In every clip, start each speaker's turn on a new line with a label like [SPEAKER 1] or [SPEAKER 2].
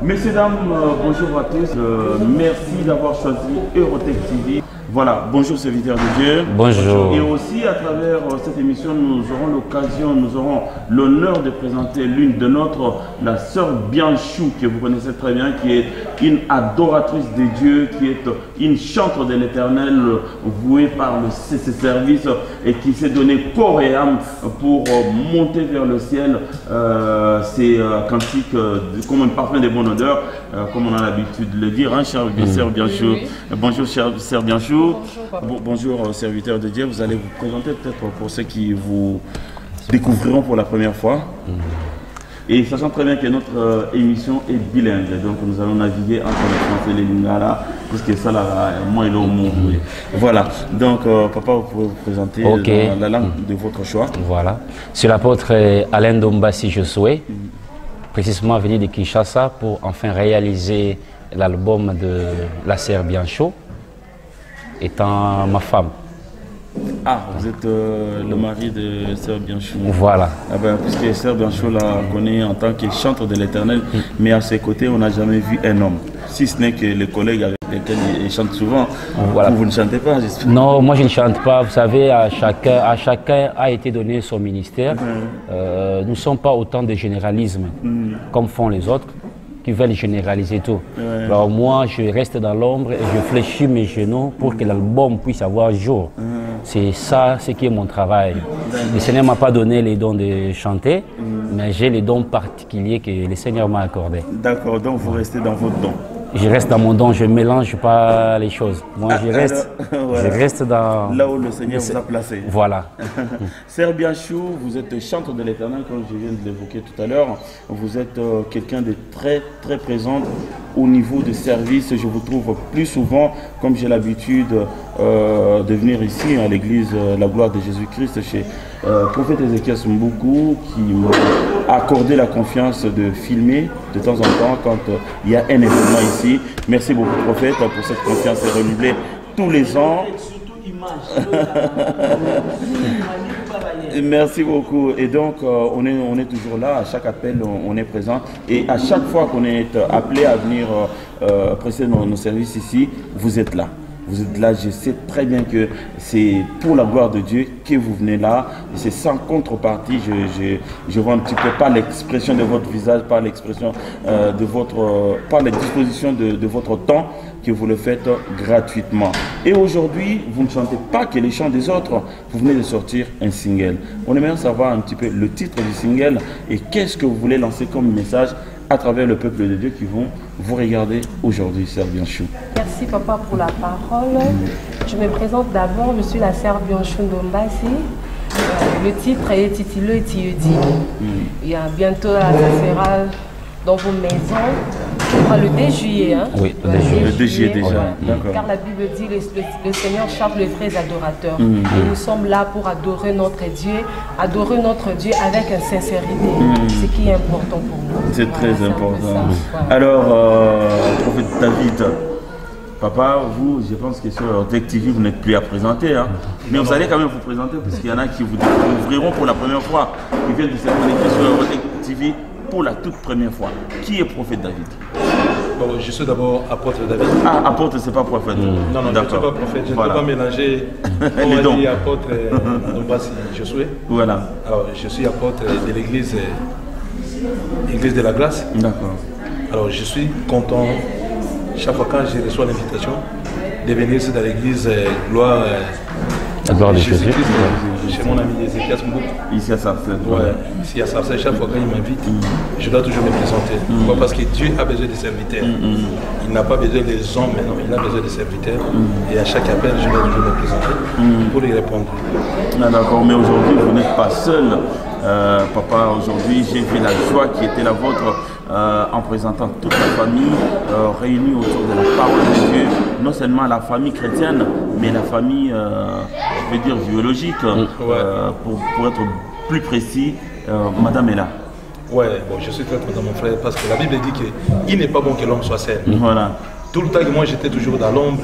[SPEAKER 1] Messieurs, dames, bonjour à tous. Merci d'avoir choisi Eurotech TV. Voilà, bonjour serviteurs de Dieu.
[SPEAKER 2] Bonjour.
[SPEAKER 1] Et aussi à travers cette émission, nous aurons l'occasion, nous aurons l'honneur de présenter l'une de nôtres, la sœur Bianchou, que vous connaissez très bien, qui est une adoratrice de Dieu, qui est une chantre de l'Éternel, vouée par ce service et qui s'est donné corps et âme pour monter vers le ciel. C'est cantique comme un parfum de bonne odeur, comme on a l'habitude de le dire, hein, chère sœur Bianchou. Bonjour, chère sœur Bianchou. Bonjour, serviteurs de Dieu. Vous allez vous présenter peut-être pour ceux qui vous découvriront pour la première fois. Et sachant très bien que notre émission est bilingue, donc nous allons naviguer entre le français et les lingala, puisque ça, là, moi et le monde. Oui. Voilà, donc papa, vous pouvez vous présenter dans la langue de votre choix. Voilà,
[SPEAKER 2] c'est l'apôtre Alain Dombassi Josué, précisément venu de Kinshasa pour enfin réaliser l'album de la sœur Bianchou, étant ma femme.
[SPEAKER 1] Ah, vous êtes le mari de sœur Bianchou.
[SPEAKER 2] Voilà.
[SPEAKER 1] Ah ben, puisque sœur Bianchou la connaît en tant que chantre de l'Éternel, mais à ses côtés, on n'a jamais vu un homme. Si ce n'est que les collègues avec lesquels il chante souvent. Voilà. Vous ne chantez pas, j'espère?
[SPEAKER 2] Non, moi je ne chante pas. Vous savez, à chacun a été donné son ministère. Nous ne sommes pas autant de généralisme comme font les autres, qui veulent généraliser tout. Alors moi, je reste dans l'ombre et je fléchis mes genoux pour que l'album puisse avoir jour. C'est ça, ce qui est mon travail. Le Seigneur ne m'a pas donné les dons de chanter, mais j'ai les dons particuliers que le Seigneur m'a accordés.
[SPEAKER 1] D'accord, donc vous restez dans votre don.
[SPEAKER 2] Je reste dans mon don, je ne mélange pas les choses. Moi, je reste dans...
[SPEAKER 1] là où le Seigneur vous a placé.
[SPEAKER 2] Voilà.
[SPEAKER 1] Sœur Bianchou, vous êtes chantre de l'Éternel, comme je viens de l'évoquer tout à l'heure. Vous êtes quelqu'un de très, très présent au niveau de service. Je vous trouve plus souvent, comme j'ai l'habitude de venir ici à l'église La Gloire de Jésus-Christ, chez prophète Ézéchiel Mboukou, qui m'a accordé la confiance de filmer de temps en temps quand il y a un événement ici. Merci beaucoup, prophète, pour cette confiance renouvelée tous les ans. Merci beaucoup. Et donc, on est toujours là. À chaque appel, on est présent. Et à chaque fois qu'on est appelé à venir prester nos services ici, vous êtes là. Vous êtes là, je sais très bien que c'est pour la gloire de Dieu que vous venez là. C'est sans contrepartie. Je vois un petit peu par l'expression de votre visage, par l'expression par les dispositions de votre temps, que vous le faites gratuitement. Et aujourd'hui, vous ne chantez pas que les chants des autres. Vous venez de sortir un single. On aimerait savoir un petit peu le titre du single et qu'est-ce que vous voulez lancer comme message à travers le peuple de Dieu qui vont vous regarder aujourd'hui, sœur Bianchou.
[SPEAKER 3] Merci papa pour la parole. Je me présente d'abord, je suis la sœur Bianchou Dombassi. Le titre est titulé Tiedi. Il y a bientôt, ça sera dans vos maisons. Le 2 juillet. Hein?
[SPEAKER 2] Oui,
[SPEAKER 1] le 2 juillet déjà.
[SPEAKER 3] Car la Bible dit le Seigneur cherche les vrais adorateurs. Et nous sommes là pour adorer notre Dieu avec une sincérité. Ce qui est important pour nous.
[SPEAKER 1] C'est très important. Alors, prophète David, papa, vous, je pense que sur Eurotech TV, vous n'êtes plus à présenter. Hein? Mais vous allez quand même vous présenter parce qu'il y en a qui vous découvriront pour la première fois, qui viennent de se connecter sur Eurotech TV pour la toute première fois. Qui est prophète David?
[SPEAKER 4] Bon, je suis d'abord apôtre David.
[SPEAKER 1] Ah, apôtre, c'est pas prophète.
[SPEAKER 4] Non, non, je ne suis pas prophète. Je ne peux pas mélanger
[SPEAKER 1] les dons.
[SPEAKER 4] Apôtre Ndombassi Josué.
[SPEAKER 1] Voilà.
[SPEAKER 4] Alors, je suis apôtre de l'église de la Grâce.
[SPEAKER 1] D'accord.
[SPEAKER 4] Alors, je suis content, chaque fois quand je reçois l'invitation, de venir dans l'église Gloire.
[SPEAKER 2] La gloire de Jésus.
[SPEAKER 4] Chez mon ami Ezekias Mboup.
[SPEAKER 1] Ici à Sarcelles.
[SPEAKER 4] Ouais, ici à Sarcelles, chaque fois qu'il m'invite, je dois toujours me présenter. Pourquoi? Parce que Dieu a besoin de serviteurs. Il n'a pas besoin des hommes maintenant, il a besoin de serviteurs. Et à chaque appel, je dois toujours me présenter pour y répondre.
[SPEAKER 1] Ah, d'accord, mais aujourd'hui, vous n'êtes pas seul. Papa, aujourd'hui, j'ai vu la joie qui était la vôtre en présentant toute la famille réunie autour de la parole de Dieu. Non seulement la famille chrétienne, mais la famille, je vais dire, biologique. Pour être plus précis, Madame est là.
[SPEAKER 4] Ouais, bon, je suis très content, mon frère, parce que la Bible dit qu'il n'est pas bon que l'homme soit seul.
[SPEAKER 1] Voilà.
[SPEAKER 4] Tout le temps que moi j'étais toujours dans l'ombre,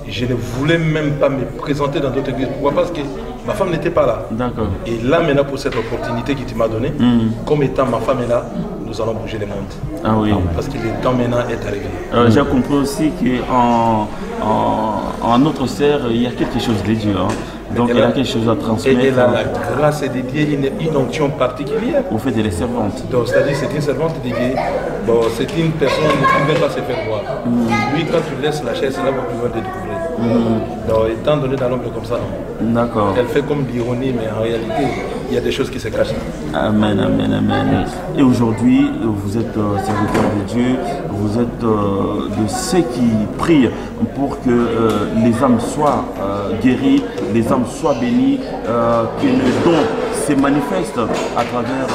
[SPEAKER 4] je ne voulais même pas me présenter dans d'autres églises. Pourquoi? Parce que ma femme n'était pas là.
[SPEAKER 1] D'accord.
[SPEAKER 4] Et là maintenant, pour cette opportunité que tu m'as donnée, comme étant ma femme est là, nous allons bouger le monde.
[SPEAKER 1] Ah oui.
[SPEAKER 4] Parce que le temps maintenant est arrivé.
[SPEAKER 1] J'ai compris aussi qu'en notre sœur, il y a quelque chose de Dieu. Hein. Donc elle a quelque chose à transmettre.
[SPEAKER 4] Et elle a la grâce de Dieu, une onction particulière.
[SPEAKER 1] Au fait, elle est servante.
[SPEAKER 4] Donc c'est-à-dire c'est une servante de Dieu. Bon, c'est une personne qui ne veut pas se faire voir. Lui, quand tu laisses la chaise, c'est là où tu vas te découvrir. Donc étant donné dans l'ombre comme ça,
[SPEAKER 1] d'accord.
[SPEAKER 4] Elle fait comme l'ironie, mais en réalité, il y a des choses qui se cachent.
[SPEAKER 1] Amen, amen, amen. Et aujourd'hui, vous êtes serviteur de Dieu, vous êtes de ceux qui prient pour que les âmes soient guéries, les âmes soient bénies, que le don se manifeste à travers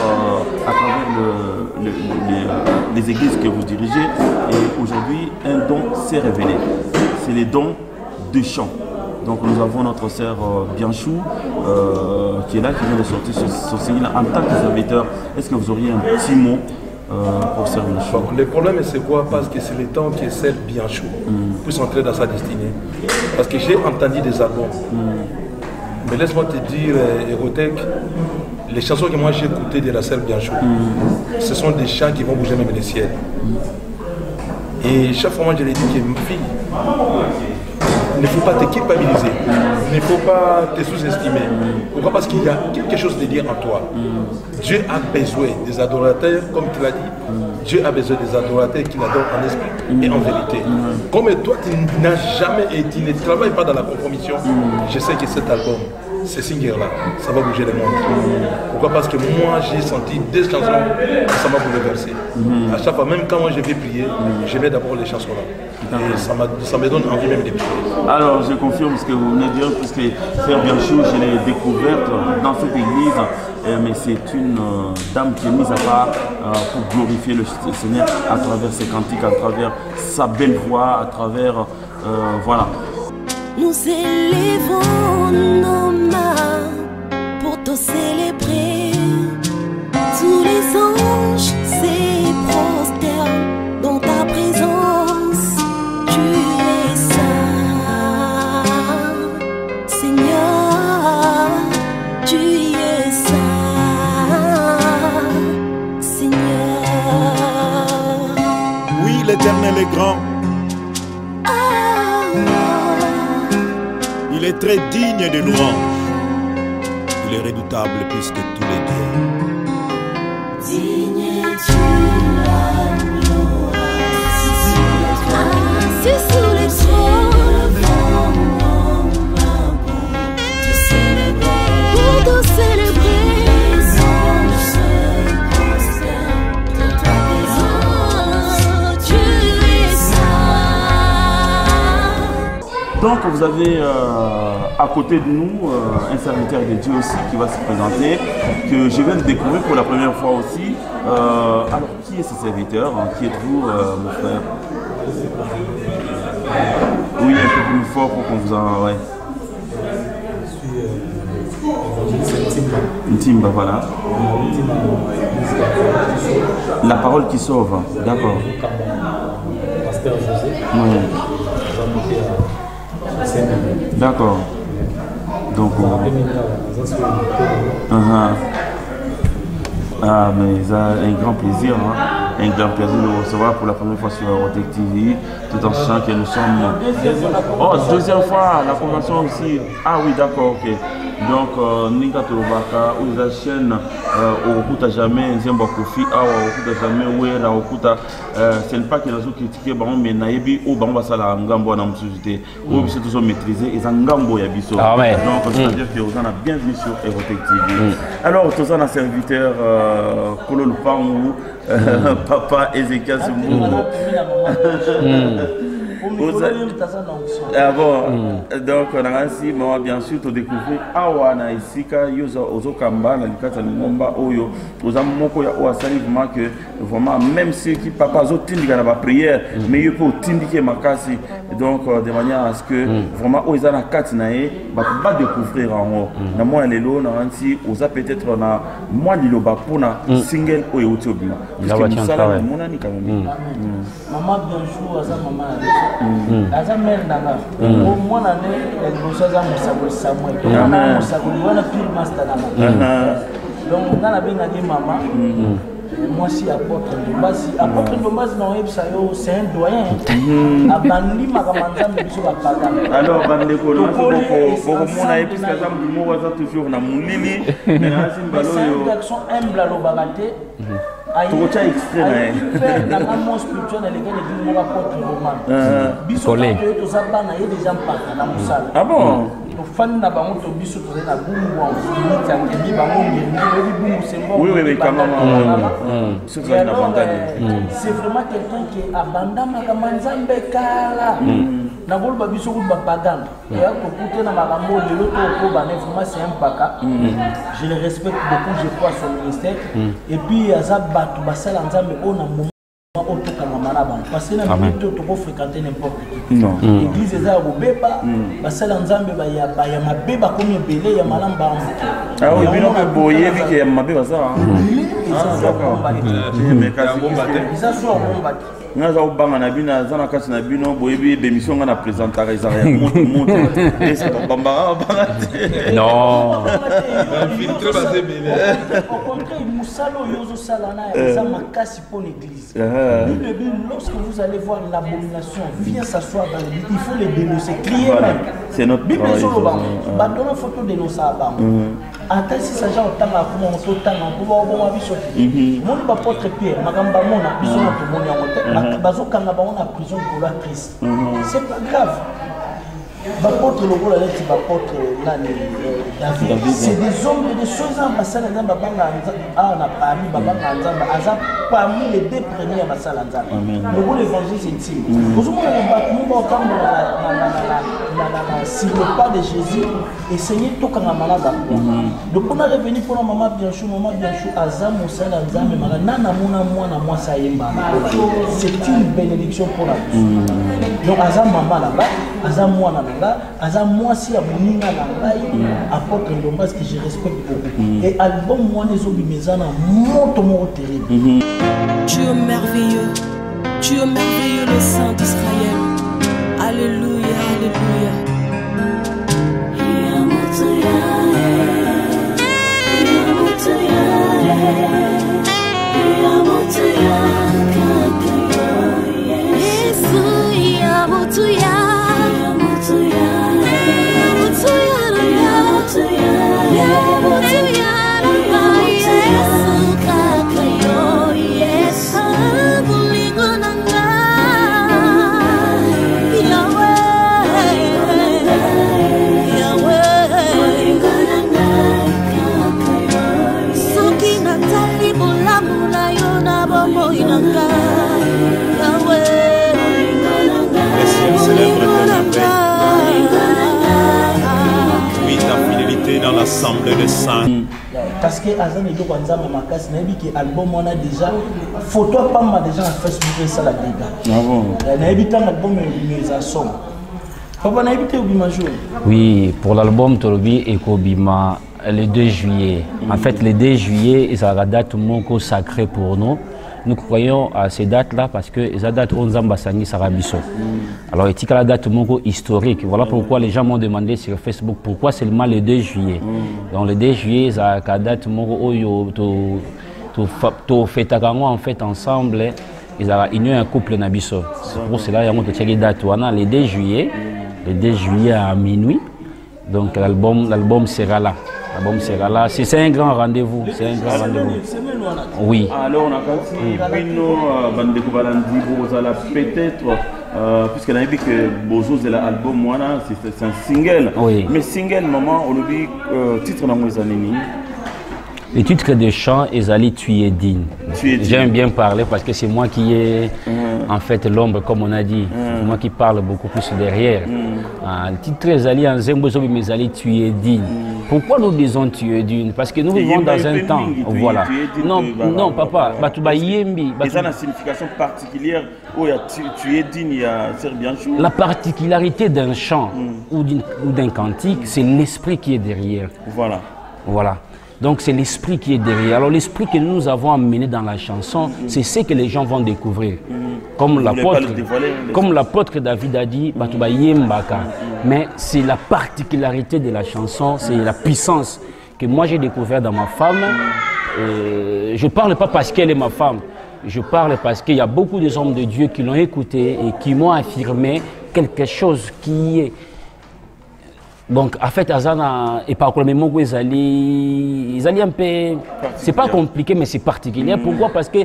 [SPEAKER 1] les églises que vous dirigez. Et aujourd'hui, un don s'est révélé. C'est les dons de chant. Donc nous avons notre sœur Bianchou qui est là, qui vient de sortir ce signe en tant que serviteur. Est-ce que vous auriez un petit mot pour sœur Bianchou?
[SPEAKER 4] Le problème c'est quoi? Parce que c'est le temps que sœur Bianchou puisse entrer dans sa destinée. Parce que j'ai entendu des albums. Mais laisse-moi te dire, Hérotech, les chansons que moi j'ai écoutées de la sœur Bianchou, ce sont des chants qui vont bouger même le ciel. Et chaque fois moi je l'ai dit que ma fille, il ne faut pas te culpabiliser, il ne faut pas te sous-estimer. Pourquoi? Parce qu'il y a quelque chose de dire en toi. Dieu a besoin des adorateurs, comme tu l'as dit. Dieu a besoin des adorateurs qui l'adorent en esprit et en vérité. Comme toi, tu n'as jamais et tu ne travailles pas dans la compromission, je sais que cet album, ce singer-là, ça va bouger le monde. Pourquoi? Parce que moi, j'ai senti des chansons et ça m'a bouleversé. À chaque fois, même quand moi je vais prier, je mets d'abord les chansons-là. Et ça me donne envie même de prier.
[SPEAKER 1] Alors, je confirme ce que vous venez de dire, puisque Frère Bianchou, je l'ai découverte dans cette église, mais c'est une dame qui est mise à part pour glorifier le Seigneur à travers ses cantiques, à travers sa belle voix, à travers, voilà.
[SPEAKER 5] Nous élevons nos mains pour te célébrer. Tous les anges se prosternent dans ta présence. Tu es saint, Seigneur. Tu es saint, Seigneur.
[SPEAKER 6] Oui, l'Éternel est grand. Il est très digne de louange. Il est redoutable plus que tous les dieux.
[SPEAKER 5] Digne tu la gloire. C'est sous le trône. Pour te célébrer. Tu es saint.
[SPEAKER 1] Donc vous avez à côté de nous un serviteur de Dieu aussi qui va se présenter, que je viens de découvrir pour la première fois aussi. Alors qui est ce serviteur? Qui êtes-vous, mon frère? Oui, un peu plus fort pour qu'on vous en... Ouais. Une Timba, voilà. La parole qui sauve, d'accord.
[SPEAKER 7] Pasteur José.
[SPEAKER 1] Oui. D'accord. Donc, ah, mais ça a un grand plaisir. Hein. un grand plaisir de vous recevoir pour la première fois sur Eurotech TV, tout en sachant que nous sommes... Oh, deuxième fois, la convention aussi. Ah oui, d'accord, ok. Donc, Nika Tolobaka, où la chaîne, au Okuta jamais, Zemba Kofi, au Okuta jamais, Ouera, Okuta, ce n'est pas que nous avons critiqué, mais Naïbi, ou Bamba Sala, Ngambo, dans la société, où ils sont toujours maîtrisés, et Ngambo Yabiso. Donc, c'est-à-dire que vous en avez bienvenue sur Eurotech TV. Alors, tous en serviteur, Kolo Lupangou, Papa Ezekiel Sumbuko. Ah bon, donc on a ainsi, bien sûr, tu découvres Awana ici, Ozokamba, la Likata Ngomba, Oyo, aux Amoko ya Oasali, vraiment que vraiment, même si papa Zotindi a la prière, mais il peut t'indiquer ma casse, donc de manière à ce que vraiment, Ozana Katinae, va découvrir en haut. Na moi, les lots, ainsi, Oza peut-être na moi, l'Iloba pour na single Oyo Utobima. Parce que nous savons, mon ami quand même.
[SPEAKER 8] Maman, bien joué, Aza maman. Aza mère nanga. Moi nane ngosaza musabwe Samuel. Nana musabwe wana pile master nanga. Donc nana benga ni mama. Moi si apôtre Ndombasi na web sayo c'est un doyen. Abandi makamanza biso bapaga.
[SPEAKER 1] Alors bande ko no ko mona et puisque ça me mo waza toujours na mulili mais na simbalo yo.
[SPEAKER 8] C'est une action humble à l'obagate.
[SPEAKER 1] Tout est extrême.
[SPEAKER 8] Dans un monde spirituel, les gars, ils disent apôtre Roman. Biso to zabana ye déjà pas na musala.
[SPEAKER 1] Ah bon?
[SPEAKER 8] To fan na bango to biso to na bumu wa fini tangemi bango ngi bumu c'est bon.
[SPEAKER 1] Oui, quand même. C'est
[SPEAKER 8] vraiment quelqu'un qui abandonne kamanzambe kala. Na golba biso ko bapagan. Ya to kuté na makambo lelo to ko ba vraiment c'est un paka. Je le respecte beaucoup, je crois son ministère. Et puis azab batu basala nzambe ona moment otoka maraba parce que na minute to ko fréquenter n'importe qui. Non. Église eza bobeba basala nzambe ba ya mabeba comme belé ya malamba.
[SPEAKER 1] Ah oui, bino ko boye bi ke mabeba ça. Ah d'accord. Mais kasi
[SPEAKER 8] ça soit bomba.
[SPEAKER 1] Nous avons banga na bino zana kasi na bino boyebi d'émission nga na présenter Isaïa monte et c'est bambara banga.
[SPEAKER 2] Non.
[SPEAKER 4] Filtre basé belé.
[SPEAKER 8] Au contraire, Moussalo yozo salana ça makasi pour l'église. Lorsque vous allez voir l'abomination, viens s'asseoir dans l'église, il faut les dénoncer, crier même.
[SPEAKER 1] C'est notre
[SPEAKER 8] Bible sur le banc. Badona photo dénoncer à banc. Ata si ça genre tanga kuma on tanga pour bon avis sorti. Mon apôtre Pierre, magamba mona biso na to monia ngote, bazokanga ba on a prison pour la Christ. C'est pas grave. L'apôtre Lobola est l'apôtre David. C'est des hommes et des choses en Bassala Nzamba na parmi Babanga Nzamba Azap parmi les deux premiers à Bassala Nzamba. Le l'évangile c'est intime. Nous avons sur le pas de Jésus et Seigneur toka na malade. Donc on a revenu pour maman bien chou Azam Moussala Nzamba nana mona mwana moi ça yemba. C'est une bénédiction pour la vie. Donc Azam maman là-bas, Azam moi là Azam moi si à Moninga apôtre Ndombasi que je respecte beaucoup. Et album moi les obimezana monte mon terrible.
[SPEAKER 5] Dieu merveilleux, le Saint d'Israël. Alléluia, alléluia.
[SPEAKER 6] Dans l'assemblée des saints.
[SPEAKER 8] Parce que Azam et Dokanza Makas n'a dit que l'album on a déjà photo pas mal déjà en Facebook et ça la dégâts. Ah bon. N'a évité l'album mais ça sonne. Papa n'a évité Obima jour.
[SPEAKER 2] Oui, pour l'album Tolobi et Kobima le 2 juillet. En fait le 2 juillet ils ont date moko sacré pour nous. Nous croyons à ces dates-là parce que les dates 11 ans Bassani Sarabiso. Alors, il y a la date historique. Voilà pourquoi les gens m'ont demandé sur Facebook pourquoi seulement le 2 juillet. Donc, le 2 juillet, il y a la date to fêtaka en fait ensemble ils ont union un couple nabiso. Pour cela il y a une date le 2 juillet, le 2 juillet à minuit. Donc l'album sera là. L'album sera là. C'est un grand rendez-vous. C'est un grand rendez-vous. Oui.
[SPEAKER 1] Alors on a peut-être puisque on a dit que Bozo c'est l'album c'est un single.
[SPEAKER 2] Oui.
[SPEAKER 1] Mais single maman on dit titre dans les années.
[SPEAKER 2] Le titre de chant est Ali Tu es digne. J'aime bien parler parce que c'est moi qui ai en fait l'ombre comme on a dit. C'est moi qui parle beaucoup plus derrière. Le titre est Ali en Zembozo mais Ali Tu es digne. Pourquoi nous disons Tu es digne? Parce que nous vivons dans un temps. Voilà. Non papa.
[SPEAKER 1] Et ça a une signification particulière où tu es digne, il y a Serbianchou.
[SPEAKER 2] La particularité d'un chant ou d'un cantique, c'est l'esprit qui est derrière.
[SPEAKER 1] Voilà.
[SPEAKER 2] Voilà. Donc c'est l'esprit qui est derrière. Alors l'esprit que nous avons amené dans la chanson, c'est ce que les gens vont découvrir. Comme l'apôtre David a dit, mais c'est la particularité de la chanson, c'est la puissance que moi j'ai découvert dans ma femme. Je ne parle pas parce qu'elle est ma femme, je parle parce qu'il y a beaucoup de hommes de Dieu qui l'ont écouté et qui m'ont affirmé quelque chose qui est... Donc, en fait, Azana et par contre, ils allaient un peu. C'est pas compliqué, mais c'est particulier. Pourquoi? Parce que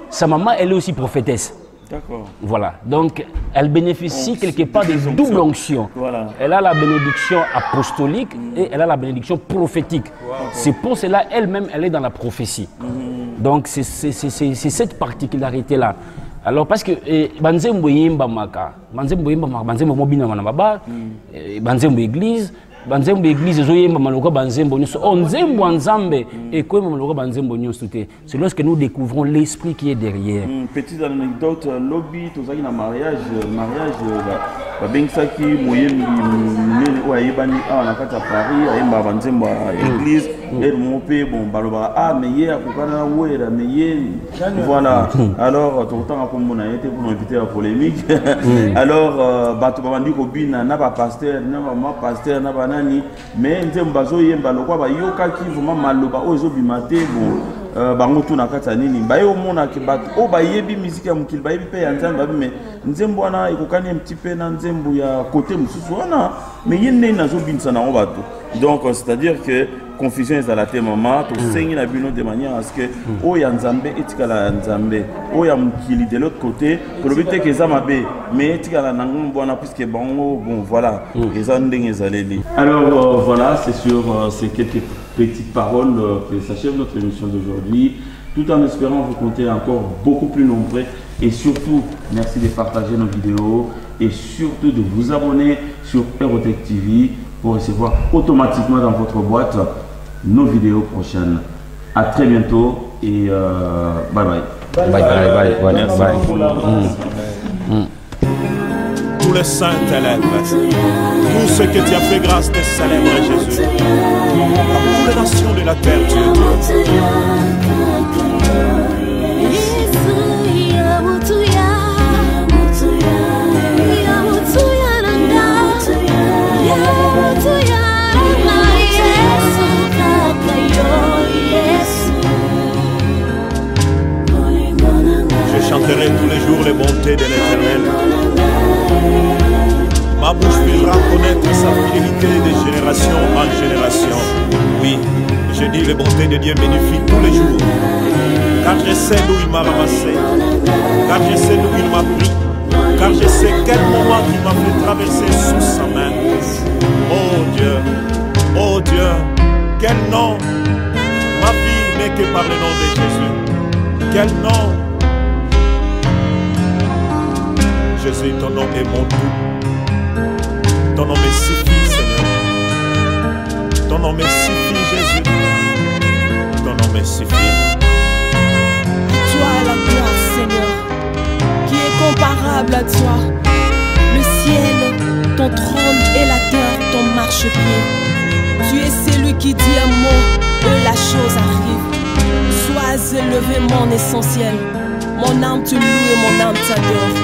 [SPEAKER 2] sa maman, elle est aussi prophétesse.
[SPEAKER 1] D'accord.
[SPEAKER 2] Voilà. Donc, elle bénéficie quelque part de double onction.
[SPEAKER 1] Voilà.
[SPEAKER 2] Elle a la bénédiction apostolique et elle a la bénédiction prophétique. C'est pour cela, elle-même, elle est dans la prophétie. Donc, c'est cette particularité-là. Alors parce que banzembo yimba maka, banzembo mobina mana baba, banzembo église zo yimba maloko banzembo nyonso, onzembo nzambe et comme maloko banzembo nyonso te. C'est lorsque nous découvrons l'esprit qui est derrière.
[SPEAKER 1] Petite anecdote, lobby tozaki na mariage ba bengsaki moyembi nene o ayebani a na kata Paris ayemba banzembo église et mon père bon baloba mais hier akokana wera mais hier voilà. Alors tout le temps comme on a été pour éviter la polémique. Alors bato babandi ko bina na ba pasteur na ba pasteur na ba nani mais nzembo bazo yemba lokwa ba yokaki vraiment maloba o ezo bimate bon bango tuna kata nini bayo mona ke bato o bayebi musique ya mukili bayebi pe ya nzambe babi mais nzembo wana ekokani un petit peu na nzembo ya côté mususu wana mais yende nazo binsa na bato. Donc c'est-à-dire que confusion est à la tête maman to sengi na bino de manière à ce que o ya nzambe etikala nzambe o ya mukili de l'autre côté que le but que ça mabe mais etikala nango bona puisque bango bon voilà les andenge zaleli. Alors voilà, c'est sur ces quelques petites paroles que s'achève notre émission d'aujourd'hui, tout en espérant vous compter encore beaucoup plus nombreux et surtout merci de partager nos vidéos et surtout de vous abonner sur Erotech TV pour recevoir automatiquement dans votre boîte nos vidéos prochaines. À très bientôt et bye bye.
[SPEAKER 2] Bye.
[SPEAKER 6] Tous les saints t'élèvent, tout ce que tu as fait grâce te célèbre Jésus. Pour les nations de la terre, tu es Dieu. Je chanterai tous les jours les bontés de l'Éternel. Ma bouche fera connaître sa fidélité de génération en génération. Oui, je dis les bontés de Dieu m'édifient tous les jours. Car je sais d'où il m'a ramassé, car je sais d'où il m'a pris, car je sais quel moment il m'a fait traverser sous sa main. Oh Dieu, quel nom! Ma vie n'est que par le nom de Jésus. Quel nom! Jésus, ton nom est mon tout. Ton nom me suffit, Seigneur. Ton nom me suffit, Jésus. Ton nom me suffit.
[SPEAKER 5] Toi la gloire, Seigneur, qui est comparable à toi. Le ciel, ton trône et la terre, ton marchepied. Tu es celui qui dit un mot et la chose arrive. Sois élevé, mon essentiel. Mon âme te loue et mon âme t'adore.